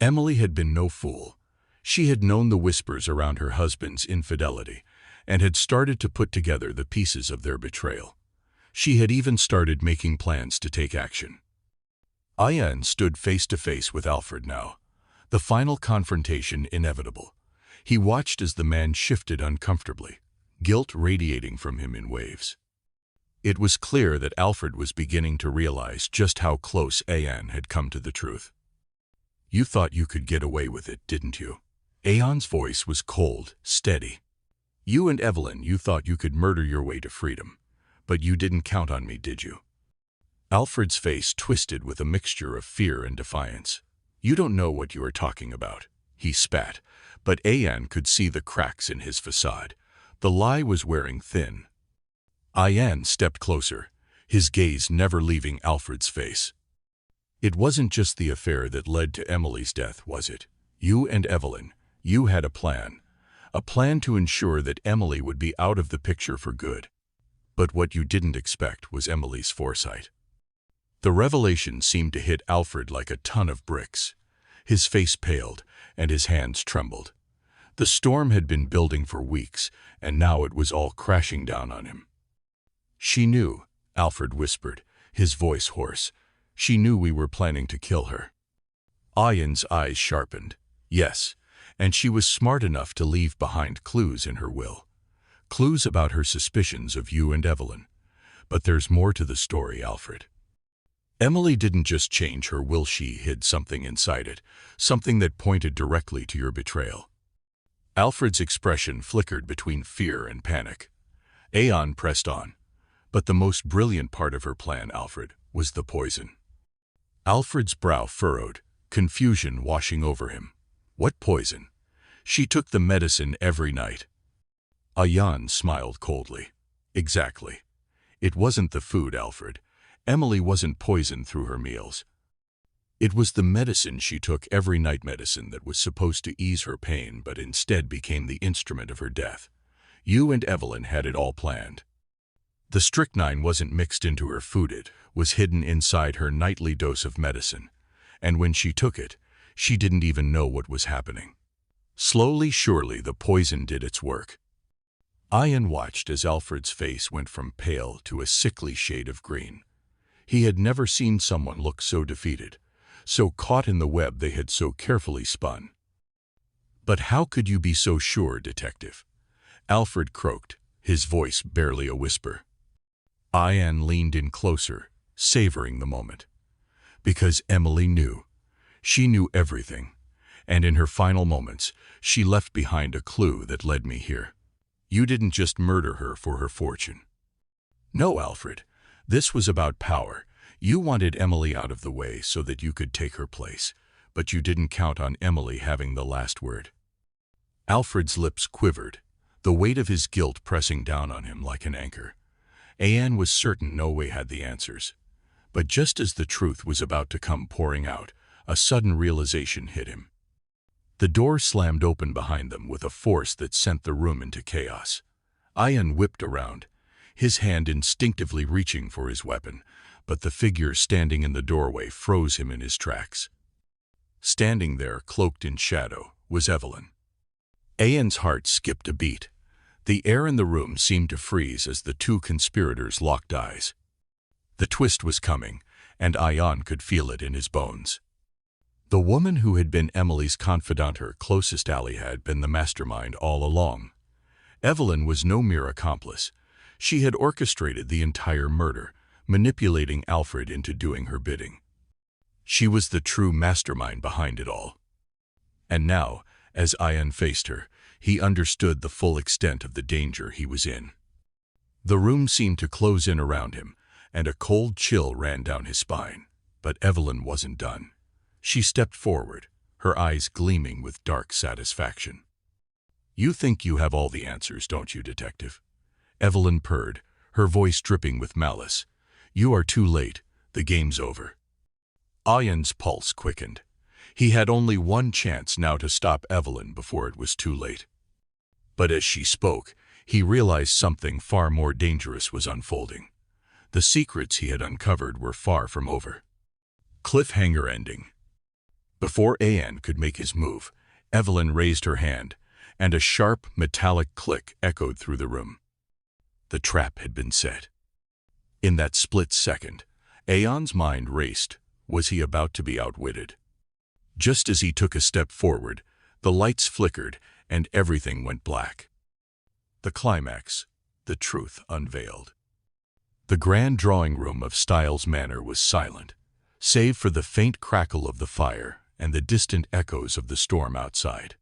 Emily had been no fool. She had known the whispers around her husband's infidelity and had started to put together the pieces of their betrayal. She had even started making plans to take action. Ayaan stood face to face with Alfred now, the final confrontation inevitable. He watched as the man shifted uncomfortably, guilt radiating from him in waves. It was clear that Alfred was beginning to realize just how close Ayaan had come to the truth. "You thought you could get away with it, didn't you?" Ayaan's voice was cold, steady. "You and Evelyn, you thought you could murder your way to freedom. But you didn't count on me, did you?" Alfred's face twisted with a mixture of fear and defiance. "You don't know what you are talking about," he spat, but Ayaan could see the cracks in his facade. The lie was wearing thin. Ayaan stepped closer, his gaze never leaving Alfred's face. "It wasn't just the affair that led to Emily's death, was it? You and Evelyn, you had a plan to ensure that Emily would be out of the picture for good. But what you didn't expect was Emily's foresight." The revelation seemed to hit Alfred like a ton of bricks. His face paled, and his hands trembled. The storm had been building for weeks, and now it was all crashing down on him. "She knew," Alfred whispered, his voice hoarse. "She knew we were planning to kill her." Ayaan's eyes sharpened. "Yes, and she was smart enough to leave behind clues in her will. Clues about her suspicions of you and Evelyn. But there's more to the story, Alfred. Emily didn't just change her will, she hid something inside it, something that pointed directly to your betrayal." Alfred's expression flickered between fear and panic. Ayaan pressed on. "But the most brilliant part of her plan, Alfred, was the poison." Alfred's brow furrowed, confusion washing over him. "What poison?" "She took the medicine every night." Ayaan smiled coldly. "Exactly. It wasn't the food, Alfred. Emily wasn't poisoned through her meals. It was the medicine she took every night, medicine that was supposed to ease her pain but instead became the instrument of her death. You and Evelyn had it all planned. The strychnine wasn't mixed into her food, it was hidden inside her nightly dose of medicine. And when she took it, she didn't even know what was happening. Slowly, surely, the poison did its work." Ayaan watched as Alfred's face went from pale to a sickly shade of green. He had never seen someone look so defeated, so caught in the web they had so carefully spun. "But how could you be so sure, Detective?" Alfred croaked, his voice barely a whisper. Ayaan leaned in closer, savoring the moment. "Because Emily knew. She knew everything. And in her final moments, she left behind a clue that led me here. You didn't just murder her for her fortune. No, Alfred. This was about power. You wanted Emily out of the way so that you could take her place, but you didn't count on Emily having the last word." Alfred's lips quivered, the weight of his guilt pressing down on him like an anchor. Ayaan was certain no way had the answers. But just as the truth was about to come pouring out, a sudden realization hit him. The door slammed open behind them with a force that sent the room into chaos. Ayaan whipped around, his hand instinctively reaching for his weapon, but the figure standing in the doorway froze him in his tracks. Standing there, cloaked in shadow, was Evelyn. Ayaan's heart skipped a beat. The air in the room seemed to freeze as the two conspirators locked eyes. The twist was coming, and Ayaan could feel it in his bones. The woman who had been Emily's confidant, her closest ally, had been the mastermind all along. Evelyn was no mere accomplice. She had orchestrated the entire murder, manipulating Alfred into doing her bidding. She was the true mastermind behind it all. And now, as Ayaan faced her, he understood the full extent of the danger he was in. The room seemed to close in around him, and a cold chill ran down his spine. But Evelyn wasn't done. She stepped forward, her eyes gleaming with dark satisfaction. "You think you have all the answers, don't you, Detective?" Evelyn purred, her voice dripping with malice. "You are too late. The game's over." Ayaan's pulse quickened. He had only one chance now to stop Evelyn before it was too late. But as she spoke, he realized something far more dangerous was unfolding. The secrets he had uncovered were far from over. Cliffhanger ending. Before Ayaan could make his move, Evelyn raised her hand, and a sharp, metallic click echoed through the room. The trap had been set. In that split second, Ayaan's mind raced. Was he about to be outwitted? Just as he took a step forward, the lights flickered and everything went black. The climax, the truth unveiled. The grand drawing room of Styles Manor was silent, save for the faint crackle of the fire and the distant echoes of the storm outside.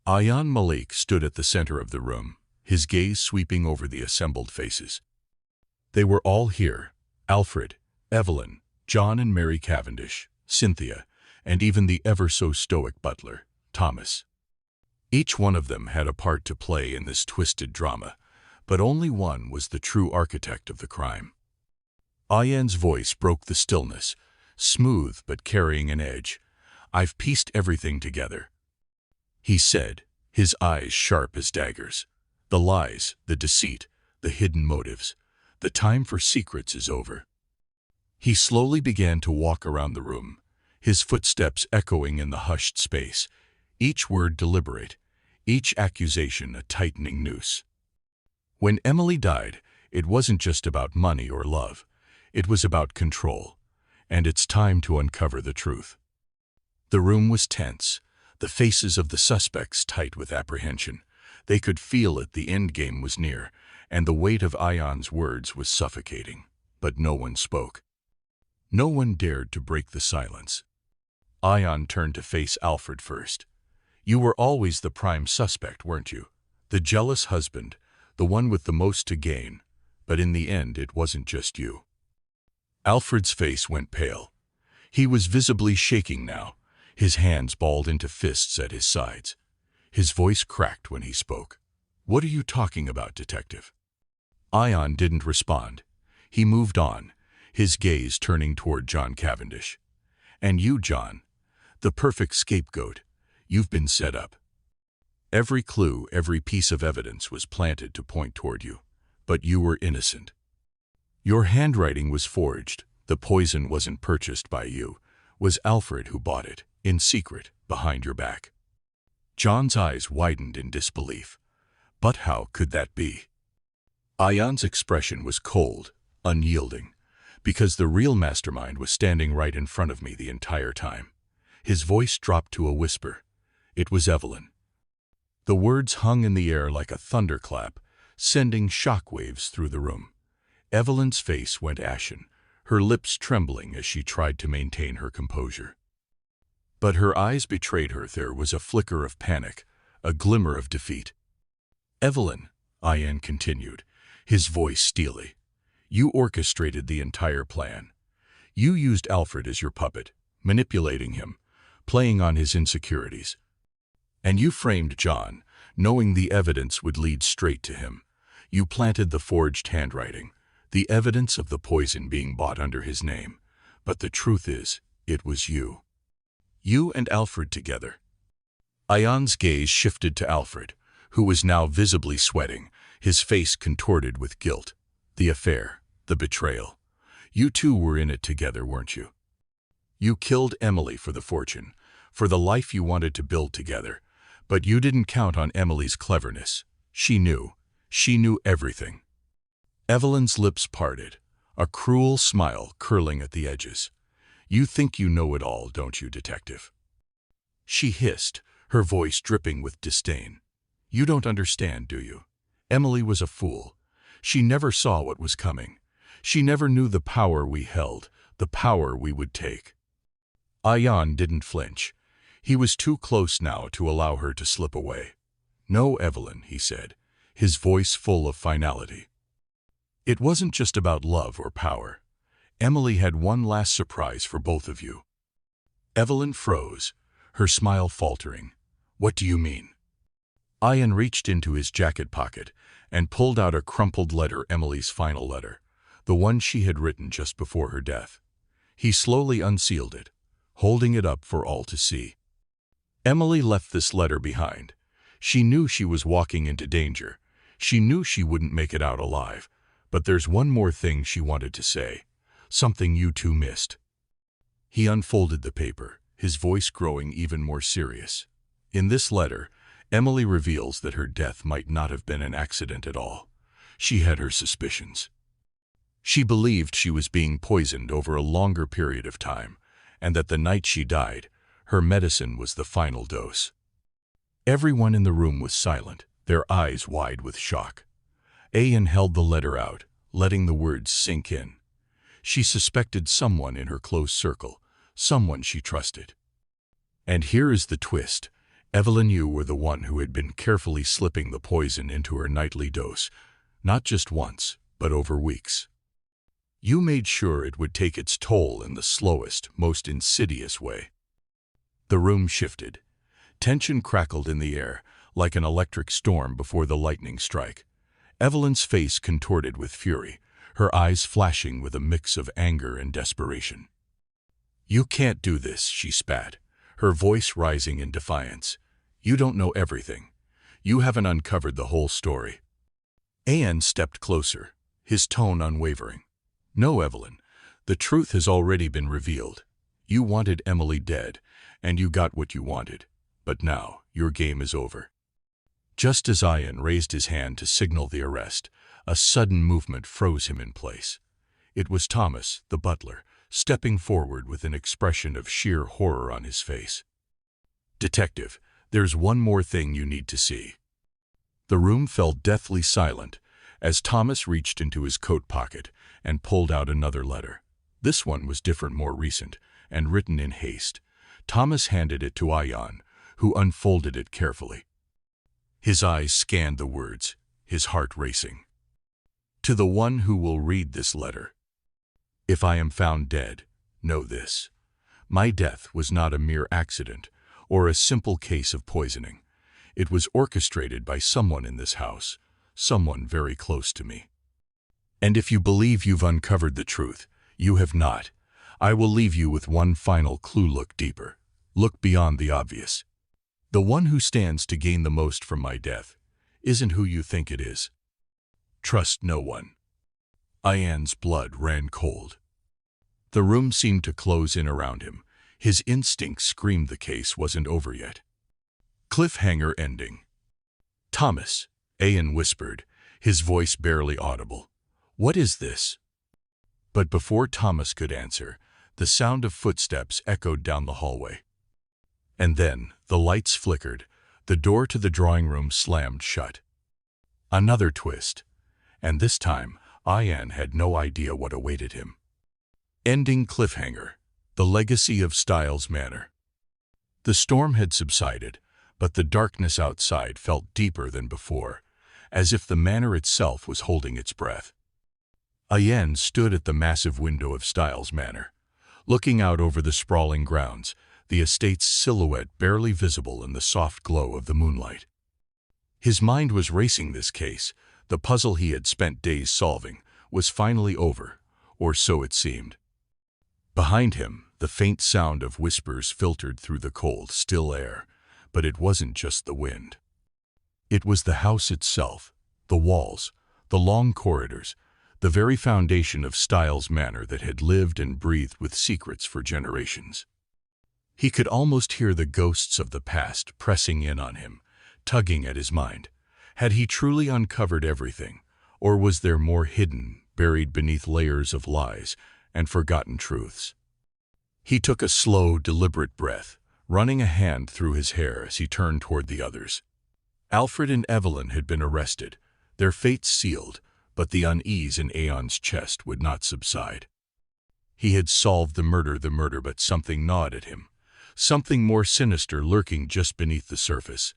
Ayaan Malik stood at the center of the room, his gaze sweeping over the assembled faces. They were all here: Alfred, Evelyn, John and Mary Cavendish, Cynthia, and even the ever-so-stoic butler, Thomas. Each one of them had a part to play in this twisted drama, but only one was the true architect of the crime. Ayaan's voice broke the stillness, smooth but carrying an edge. "I've pieced everything together," he said, his eyes sharp as daggers. "The lies, the deceit, the hidden motives. The time for secrets is over." He slowly began to walk around the room, his footsteps echoing in the hushed space, each word deliberate, each accusation a tightening noose. When Emily died, it wasn't just about money or love. It was about control, and it's time to uncover the truth. The room was tense, the faces of the suspects tight with apprehension. They could feel it, the end game was near, and the weight of Ayaan's words was suffocating. But no one spoke. No one dared to break the silence. Ayaan turned to face Alfred first. "You were always the prime suspect, weren't you? The jealous husband, the one with the most to gain. But in the end, it wasn't just you." Alfred's face went pale. He was visibly shaking now, his hands balled into fists at his sides. His voice cracked when he spoke. "What are you talking about, Detective?" Ayaan didn't respond. He moved on, his gaze turning toward John Cavendish. "And you, John, the perfect scapegoat. You've been set up. Every clue, every piece of evidence was planted to point toward you. But you were innocent. Your handwriting was forged. The poison wasn't purchased by you. Was Alfred who bought it, in secret, behind your back." John's eyes widened in disbelief. But how could that be? Ayaan's expression was cold, unyielding, because the real mastermind was standing right in front of me the entire time. His voice dropped to a whisper. It was Evelyn. The words hung in the air like a thunderclap, sending shockwaves through the room. Evelyn's face went ashen, her lips trembling as she tried to maintain her composure. But her eyes betrayed her. There was a flicker of panic, a glimmer of defeat. "Evelyn," Ayaan continued, his voice steely, "you orchestrated the entire plan. You used Alfred as your puppet, manipulating him, playing on his insecurities. And you framed John, knowing the evidence would lead straight to him. You planted the forged handwriting, the evidence of the poison being bought under his name. But the truth is, it was you. You and Alfred together." Ayaan's gaze shifted to Alfred, who was now visibly sweating, his face contorted with guilt. "The affair, the betrayal. You two were in it together, weren't you? You killed Emily for the fortune, for the life you wanted to build together. But you didn't count on Emily's cleverness. She knew everything." Evelyn's lips parted, a cruel smile curling at the edges. "You think you know it all, don't you, Detective?" she hissed, her voice dripping with disdain. "You don't understand, do you? Emily was a fool. She never saw what was coming. She never knew the power we held, the power we would take." Ayaan didn't flinch. He was too close now to allow her to slip away. "No, Evelyn," he said, his voice full of finality. "It wasn't just about love or power. Emily had one last surprise for both of you." Evelyn froze, her smile faltering. "What do you mean?" Ayaan reached into his jacket pocket and pulled out a crumpled letter, Emily's final letter, the one she had written just before her death. He slowly unsealed it, holding it up for all to see. Emily left this letter behind. She knew she was walking into danger. She knew she wouldn't make it out alive. But there's one more thing she wanted to say, something you two missed. He unfolded the paper, his voice growing even more serious. In this letter, Emily reveals that her death might not have been an accident at all. She had her suspicions. She believed she was being poisoned over a longer period of time, and that the night she died, her medicine was the final dose. Everyone in the room was silent, their eyes wide with shock. Ayaan held the letter out, letting the words sink in. She suspected someone in her close circle, someone she trusted. And here is the twist. Evelyn, you were the one who had been carefully slipping the poison into her nightly dose, not just once, but over weeks. You made sure it would take its toll in the slowest, most insidious way. The room shifted. Tension crackled in the air, like an electric storm before the lightning strike. Evelyn's face contorted with fury, her eyes flashing with a mix of anger and desperation. "You can't do this," she spat, her voice rising in defiance. "You don't know everything. You haven't uncovered the whole story." Ayaan stepped closer, his tone unwavering. "No, Evelyn, the truth has already been revealed. You wanted Emily dead, and you got what you wanted. But now, your game is over." Just as Ayaan raised his hand to signal the arrest, a sudden movement froze him in place. It was Thomas, the butler, stepping forward with an expression of sheer horror on his face. "Detective, there's one more thing you need to see." The room fell deathly silent as Thomas reached into his coat pocket and pulled out another letter. This one was different, more recent, and written in haste. Thomas handed it to Ayaan, who unfolded it carefully. His eyes scanned the words, his heart racing. "To the one who will read this letter. If I am found dead, know this. My death was not a mere accident or a simple case of poisoning. It was orchestrated by someone in this house, someone very close to me. And if you believe you've uncovered the truth, you have not. I will leave you with one final clue. Look deeper. Look beyond the obvious. The one who stands to gain the most from my death isn't who you think it is. Trust no one." Ayaan's blood ran cold. The room seemed to close in around him. His instincts screamed the case wasn't over yet. Cliffhanger ending. "Thomas," Ayaan whispered, his voice barely audible. "What is this?" But before Thomas could answer, the sound of footsteps echoed down the hallway. And then the lights flickered, the door to the drawing room slammed shut. Another twist, and this time Ayaan had no idea what awaited him. Ending cliffhanger, the legacy of Styles Manor. The storm had subsided, but the darkness outside felt deeper than before, as if the manor itself was holding its breath. Ayaan stood at the massive window of Styles Manor, looking out over the sprawling grounds, the estate's silhouette barely visible in the soft glow of the moonlight. His mind was racing. This case, the puzzle he had spent days solving, was finally over, or so it seemed. Behind him, the faint sound of whispers filtered through the cold, still air, but it wasn't just the wind. It was the house itself, the walls, the long corridors, the very foundation of Styles Manor that had lived and breathed with secrets for generations. He could almost hear the ghosts of the past pressing in on him, tugging at his mind. Had he truly uncovered everything, or was there more hidden, buried beneath layers of lies and forgotten truths? He took a slow, deliberate breath, running a hand through his hair as he turned toward the others. Alfred and Evelyn had been arrested, their fates sealed, but the unease in Ayaan's chest would not subside. He had solved the murder, but something gnawed at him, something more sinister lurking just beneath the surface.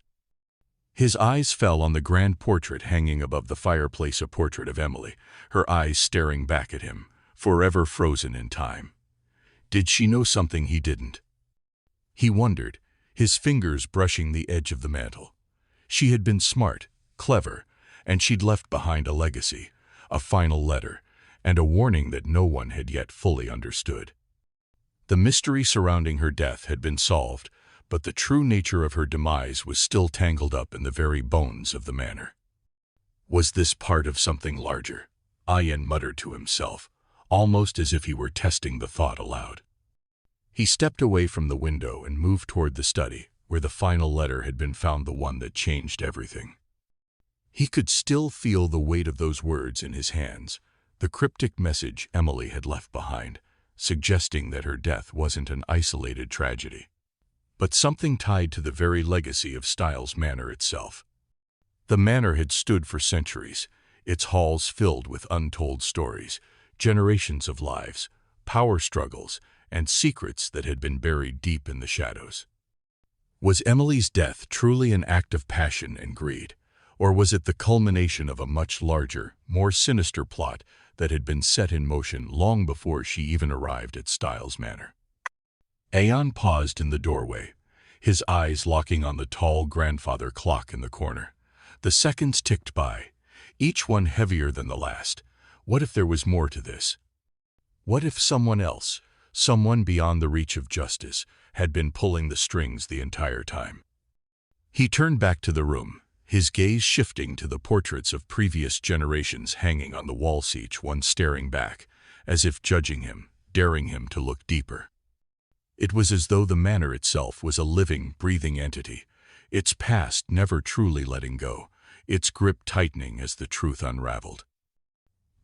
His eyes fell on the grand portrait hanging above the fireplace, a portrait of Emily, her eyes staring back at him, forever frozen in time. Did she know something he didn't? He wondered, his fingers brushing the edge of the mantel. She had been smart, clever, and she'd left behind a legacy, a final letter, and a warning that no one had yet fully understood. The mystery surrounding her death had been solved, but the true nature of her demise was still tangled up in the very bones of the manor. Was this part of something larger? Ayaan muttered to himself, almost as if he were testing the thought aloud. He stepped away from the window and moved toward the study, where the final letter had been found, the one that changed everything. He could still feel the weight of those words in his hands, the cryptic message Emily had left behind, suggesting that her death wasn't an isolated tragedy, but something tied to the very legacy of Styles Manor itself. The manor had stood for centuries, its halls filled with untold stories, generations of lives, power struggles, and secrets that had been buried deep in the shadows. Was Emily's death truly an act of passion and greed, or was it the culmination of a much larger, more sinister plot that had been set in motion long before she even arrived at Styles Manor? Ayaan paused in the doorway, his eyes locking on the tall grandfather clock in the corner. The seconds ticked by, each one heavier than the last. What if there was more to this? What if someone else, someone beyond the reach of justice, had been pulling the strings the entire time? He turned back to the room, his gaze shifting to the portraits of previous generations hanging on the wall, each one staring back, as if judging him, daring him to look deeper. It was as though the manor itself was a living, breathing entity, its past never truly letting go, its grip tightening as the truth unraveled.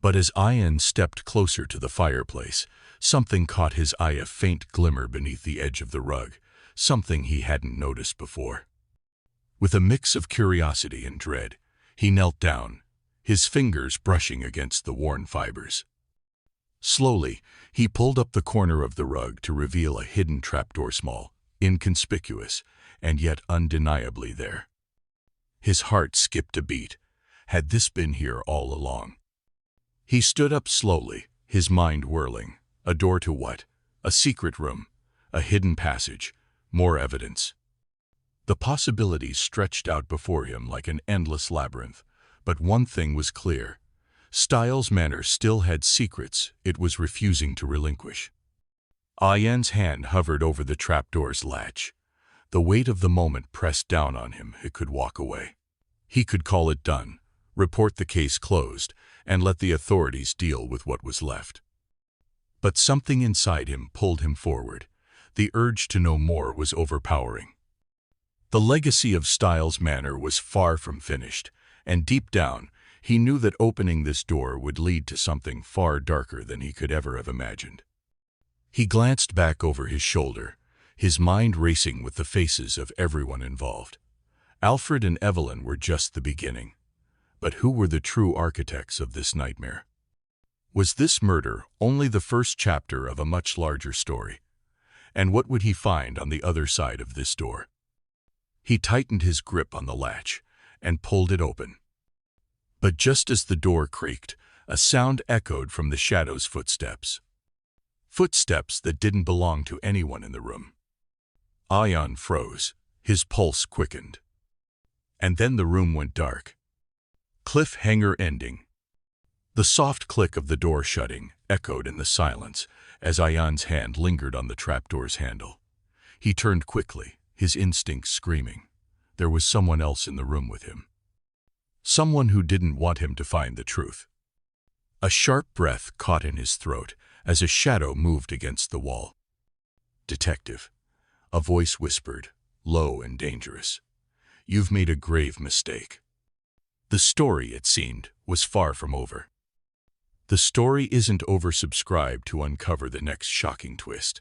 But as Ayaan stepped closer to the fireplace, something caught his eye, a faint glimmer beneath the edge of the rug, something he hadn't noticed before. With a mix of curiosity and dread, he knelt down, his fingers brushing against the worn fibers. Slowly, he pulled up the corner of the rug to reveal a hidden trapdoor, small, inconspicuous, and yet undeniably there. His heart skipped a beat. Had this been here all along? He stood up slowly, his mind whirling. A door to what? A secret room, a hidden passage, more evidence. The possibilities stretched out before him like an endless labyrinth, but one thing was clear. Styles Manor still had secrets it was refusing to relinquish. Ayaan's hand hovered over the trapdoor's latch. The weight of the moment pressed down on him. He could walk away. He could call it done, report the case closed, and let the authorities deal with what was left. But something inside him pulled him forward. The urge to know more was overpowering. The legacy of Styles Manor was far from finished, and deep down, he knew that opening this door would lead to something far darker than he could ever have imagined. He glanced back over his shoulder, his mind racing with the faces of everyone involved. Alfred and Evelyn were just the beginning. But who were the true architects of this nightmare? Was this murder only the first chapter of a much larger story? And what would he find on the other side of this door? He tightened his grip on the latch and pulled it open. But just as the door creaked, a sound echoed from the shadows. Footsteps. Footsteps that didn't belong to anyone in the room. Ayaan froze, his pulse quickened. And then the room went dark. Cliffhanger ending. The soft click of the door shutting echoed in the silence as Ayaan's hand lingered on the trapdoor's handle. He turned quickly, his instincts screaming. There was someone else in the room with him. Someone who didn't want him to find the truth. A sharp breath caught in his throat as a shadow moved against the wall. "Detective," a voice whispered, low and dangerous. "You've made a grave mistake." The story, it seemed, was far from over. The story isn't oversubscribed to uncover the next shocking twist.